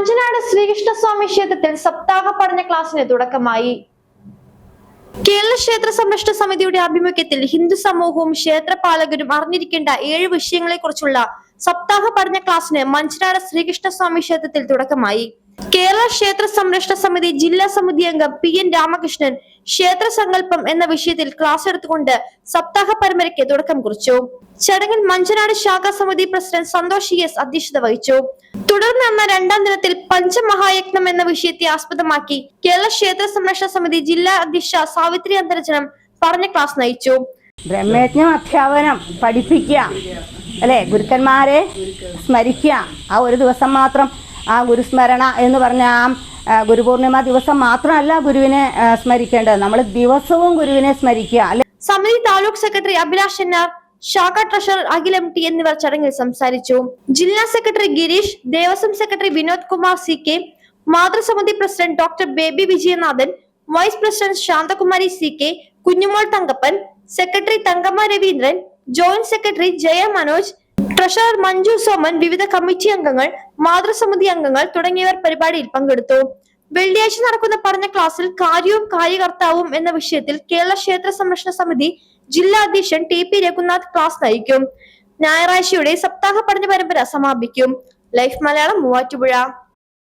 മഞ്ചനാട് ശ്രീകൃഷ്ണസ്വാമി ക്ഷേത്രത്തിൽ സപ്താഹ പഠന ക്ലാസ്സിന് തുടക്കമായി. കേരള ക്ഷേത്ര സംരക്ഷണ സമിതിയുടെ ആഭിമുഖ്യത്തിൽ ഹിന്ദു സമൂഹവും ക്ഷേത്രപാലകരും അറിഞ്ഞിരിക്കേണ്ട 7 വിഷയങ്ങളെ കുറിച്ചുള്ള സപ്താഹ പഠന ക്ലാസ്സിന് മഞ്ചനാട് ശ്രീകൃഷ്ണസ്വാമി ക്ഷേത്രത്തിൽ തുടക്കമായി. കേരള ക്ഷേത്ര സംരക്ഷണ സമിതി ജില്ലാ സമിതി അംഗം PN രാമകൃഷ്ണൻ ക്ഷേത്ര സങ്കല്പം എന്ന വിഷയത്തിൽ ക്ലാസ് എടുത്തുകൊണ്ട് സപ്താഹ പരമ്പരയ്ക്ക് തുടക്കം കുറിച്ചു. ചടങ്ങിൽ മഞ്ചനാട് ശാഖാ സമിതി പ്രസിഡന്റ് സന്തോഷ് ES അധ്യക്ഷത വഹിച്ചു. തുടർന്ന് നടന്ന 2ാം ദിനത്തിൽ പഞ്ചമഹായജ്ഞം എന്ന വിഷയത്തെ ആസ്പദമാക്കി കേരള ക്ഷേത്ര സംരക്ഷണ സമിതി ജില്ലാ അധ്യക്ഷ സാവിത്രി അന്തർജനം പറഞ്ഞ ക്ലാസ് നയിച്ചു. ബ്രഹ്മയജ്ഞം അധ്യാപനം പഠിപ്പിക്കുക അല്ലെ, ഗുരുക്കന്മാരെ സ്മരിക്കുക. ആ ഒരു ദിവസം മാത്രം ആ ഗുരുസ്മരണ എന്ന് പറഞ്ഞ ആ ഗുരുപൂർണിമ ദിവസം മാത്രമല്ല ഗുരുവിനെ സ്മരിക്കേണ്ടത്, നമ്മൾ ദിവസവും ഗുരുവിനെ സ്മരിക്കുക അല്ലെ. സമിതി താലൂക്ക് സെക്രട്ടറി അഭിലാഷ് NR, ശാഖാ ട്രഷറർ അഖിൽ MT എന്നിവർ ചടങ്ങിൽ സംസാരിച്ചു. ജില്ലാ secretary Girish, Devaswom secretary Vinod Kumar CK, മാതൃസമിതി president doctor Baby Vijayanathan, vice president Shanthakumari CK, Kunjumol Thankappan, secretary Thankamma Raveendran, joint secretary Jaya Manoj, treasurer Manju Soman, വിവിധ കമ്മിറ്റി അംഗങ്ങൾ, മാതൃസമിതി അംഗങ്ങൾ തുടങ്ങിയവർ പരിപാടിയിൽ പങ്കെടുത്തു. വെള്ളിയാഴ്ച നടക്കുന്ന പഠന ക്ലാസ്സിൽ കാര്യവും കാര്യകർത്താവും എന്ന വിഷയത്തിൽ കേരള ക്ഷേത്ര സംരക്ഷണ സമിതി ജില്ലാ അധ്യക്ഷൻ TP രഘുനാഥ് ക്ലാസ് നയിക്കും. ഞായറാഴ്ചയുടെ സപ്താഹ പഠന പരമ്പര സമാപിക്കും. ലൈഫ് മലയാളം മൂവാറ്റുപുഴ.